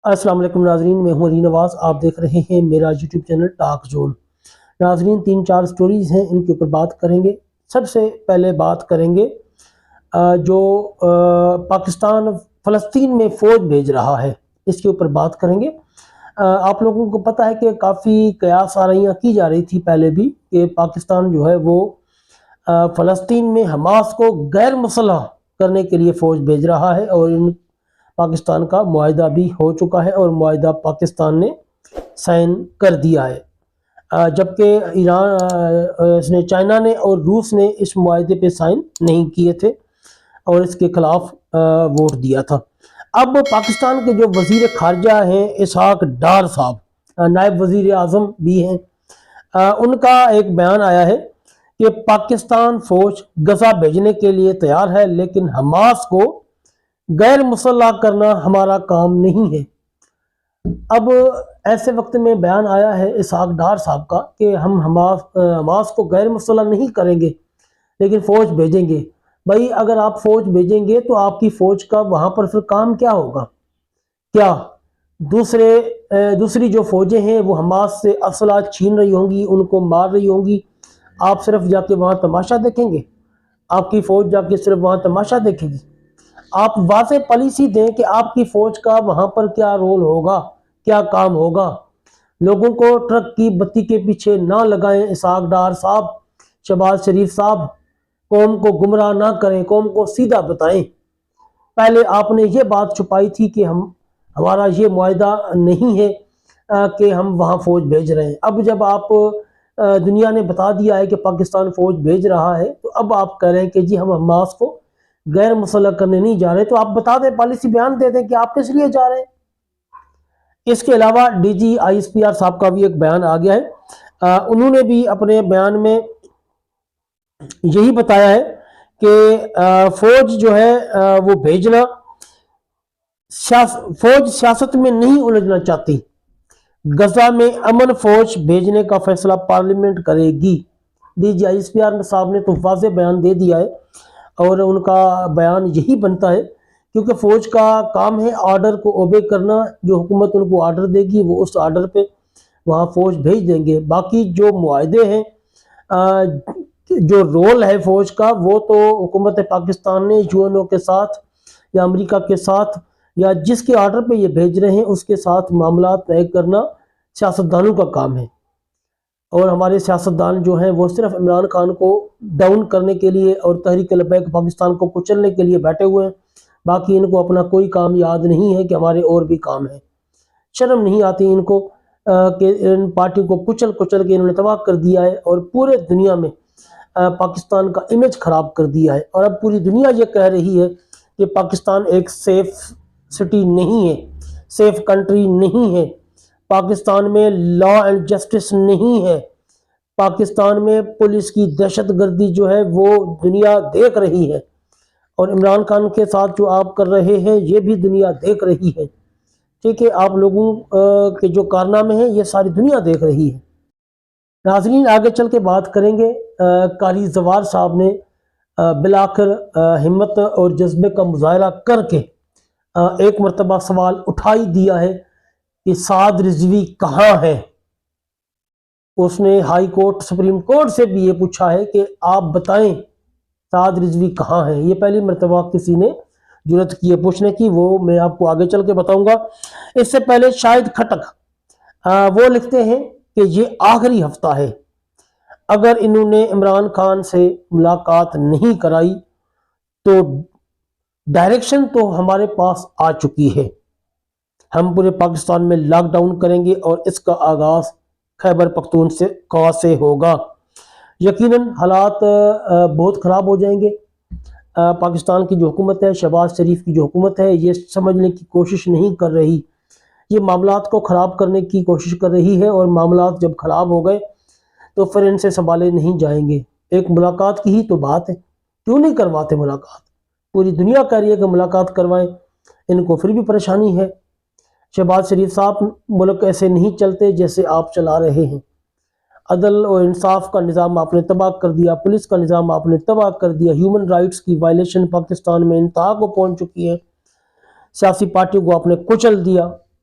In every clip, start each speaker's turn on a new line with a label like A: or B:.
A: السلام علیکم ناظرین، میں ہوں علی نواز، آپ دیکھ رہے ہیں میرا یوٹیوب چینل ٹاک زون۔ ناظرین 3-4 سٹوریز ہیں، ان کے اوپر بات کریں گے۔ سب سے پہلے بات کریں گے جو پاکستان فلسطین میں فوج بھیج رہا ہے، اس کے اوپر بات کریں گے۔ آپ لوگوں کو پتہ ہے کہ کافی قیاس آرائیاں کی جا رہی تھی پہلے بھی کہ پاکستان جو ہے وہ فلسطین میں حماس کو غیر مسلح کرنے کے لیے فوج بھیج رہا ہے، اور پاکستان کا معاہدہ بھی ہو چکا ہے اور معاہدہ پاکستان نے سائن کر دیا ہے، جبکہ چائنا نے اور روس نے اس معاہدے پہ سائن نہیں کیے تھے اور اس کے خلاف ووٹ دیا تھا۔ اب پاکستان کے جو وزیر خارجہ ہیں اسحاق ڈار صاحب، نائب وزیر اعظم بھی ہیں، ان کا ایک بیان آیا ہے کہ پاکستان فوج غزہ بھیجنے کے لیے تیار ہے، لیکن حماس کو غیر مسلح کرنا ہمارا کام نہیں ہے۔ اب ایسے وقت میں بیان آیا ہے اسحاق ڈار صاحب کا کہ ہم حماس کو غیر مسلح نہیں کریں گے لیکن فوج بھیجیں گے۔ بھائی اگر آپ فوج بھیجیں گے تو آپ کی فوج کا وہاں پر پھر کام کیا ہوگا؟ کیا دوسری جو فوجیں ہیں وہ حماس سے اسلحہ چھین رہی ہوں گی، ان کو مار رہی ہوں گی، آپ صرف جا کے وہاں تماشا دیکھیں گے؟ آپ کی فوج جا کے صرف وہاں تماشا دیکھے گی؟ آپ واضح پالیسی دیں کہ آپ کی فوج کا وہاں پر کیا رول ہوگا، کیا کام ہوگا۔ لوگوں کو ٹرک کی بتی کے پیچھے نہ لگائیں اسحاق ڈار صاحب، شہباز شریف صاحب، قوم کو گمراہ نہ کریں، قوم کو سیدھا بتائیں۔ پہلے آپ نے یہ بات چھپائی تھی کہ ہمارا یہ معاہدہ نہیں ہے کہ ہم وہاں فوج بھیج رہے ہیں۔ اب جب آپ دنیا نے بتا دیا ہے کہ پاکستان فوج بھیج رہا ہے تو اب آپ کہہ رہے ہیں کہ جی ہم حماس کو غیر مسلح کرنے نہیں جا رہے، تو آپ بتا دیں، پالیسی بیان دے دیں کہ آپ کس لیے جا رہے ہیں۔ اس کے علاوہ D G I S P R صاحب کا بھی ایک بیان آ گیا ہے، انہوں نے بھی اپنے بیان میں یہی بتایا ہے کہ فوج جو ہے وہ بھیجنا، فوج سیاست میں نہیں الجھنا چاہتی، غزہ میں امن فوج بھیجنے کا فیصلہ پارلیمنٹ کرے گی۔ D G I S P R صاحب نے تو واضح بیان دے دیا ہے، اور ان کا بیان یہی بنتا ہے کیونکہ فوج کا کام ہے آرڈر کو اوبے کرنا، جو حکومت ان کو آرڈر دے گی وہ اس آرڈر پہ وہاں فوج بھیج دیں گے۔ باقی جو معاہدے ہیں، جو رول ہے فوج کا، وہ تو حکومت پاکستان نے یو این او کے ساتھ یا امریکہ کے ساتھ یا جس کے آرڈر پہ یہ بھیج رہے ہیں اس کے ساتھ معاملات طے کرنا سیاستدانوں کا کام ہے، اور ہمارے سیاستدان جو ہیں وہ صرف عمران خان کو ڈاؤن کرنے کے لیے اور تحریک لبیک پاکستان کو کچلنے کے لیے بیٹھے ہوئے ہیں۔ باقی ان کو اپنا کوئی کام یاد نہیں ہے کہ ہمارے اور بھی کام ہیں۔ شرم نہیں آتی ان کو کہ ان پارٹی کو کچل کے انہوں نے تباہ کر دیا ہے اور پورے دنیا میں پاکستان کا امیج خراب کر دیا ہے، اور اب پوری دنیا یہ کہہ رہی ہے کہ پاکستان ایک سیف سٹی نہیں ہے، سیف کنٹری نہیں ہے، پاکستان میں لا اینڈ جسٹس نہیں ہے، پاکستان میں پولیس کی دہشت گردی جو ہے وہ دنیا دیکھ رہی ہے، اور عمران خان کے ساتھ جو آپ کر رہے ہیں یہ بھی دنیا دیکھ رہی ہے۔ ٹھیک ہے، آپ لوگوں کے جو کارنامے ہیں یہ ساری دنیا دیکھ رہی ہے۔ ناظرین آگے چل کے بات کریں گے، قاری زوار صاحب نے بالآخر ہمت اور جذبے کا مظاہرہ کر کے ایک مرتبہ سوال اٹھائی دیا ہے کہ سعد رضوی کہاں ہے۔ اس نے ہائی کورٹ، سپریم کورٹ سے بھی یہ پوچھا ہے کہ آپ بتائیں سعد رضوی کہاں ہے۔ یہ پہلی مرتبہ کسی نے جرات کی ہے پوچھنے کی، وہ میں آپ کو آگے چل کے بتاؤں گا۔ اس سے پہلے شاہد کھٹک وہ لکھتے ہیں کہ یہ آخری ہفتہ ہے، اگر انہوں نے عمران خان سے ملاقات نہیں کرائی تو ڈائریکشن تو ہمارے پاس آ چکی ہے، ہم پورے پاکستان میں لاک ڈاؤن کریں گے اور اس کا آغاز خیبر پختونخوا سے ہوگا۔ یقیناً حالات بہت خراب ہو جائیں گے۔ پاکستان کی جو حکومت ہے، شہباز شریف کی جو حکومت ہے، یہ سمجھنے کی کوشش نہیں کر رہی، یہ معاملات کو خراب کرنے کی کوشش کر رہی ہے، اور معاملات جب خراب ہو گئے تو پھر ان سے سنبھالے نہیں جائیں گے۔ ایک ملاقات کی ہی تو بات ہے، کیوں نہیں کرواتے ملاقات؟ پوری دنیا کہہ رہی ہے کہ ملاقات کروائیں، ان کو پھر بھی پریشانی ہے۔ شہباز شریف صاحب، ملک ایسے نہیں چلتے جیسے آپ چلا رہے ہیں۔ عدل اور انصاف کا نظام آپ نے تباہ کر دیا، پولیس کا نظام آپ نے تباہ کر دیا، ہیومن رائٹس کی وائلیشن پاکستان میں انتہا کو پہنچ چکی ہے، سیاسی پارٹیوں کو آپ نے کچل دیا،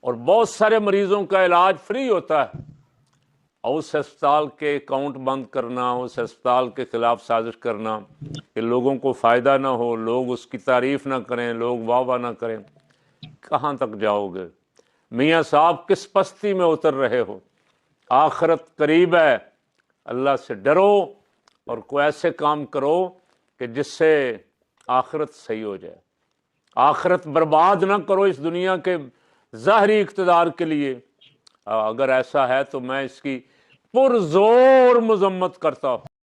B: اور بہت سارے مریضوں کا علاج فری ہوتا ہے، اور اس اسپتال کے اکاؤنٹ بند کرنا، اس اسپتال کے خلاف سازش کرنا کہ لوگوں کو فائدہ نہ ہو، لوگ اس کی تعریف نہ کریں، لوگ واہ واہ نہ کریں، کہاں تک جاؤ گے؟ میاں صاحب کس پستی میں اتر رہے ہو؟ آخرت قریب ہے، اللہ سے ڈرو اور کوئی ایسے کام کرو کہ جس سے آخرت صحیح ہو جائے۔ آخرت برباد نہ کرو اس دنیا کے ظاہری اقتدار کے لیے۔ اگر ایسا ہے تو میں اس کی پرزور مذمت کرتا ہوں۔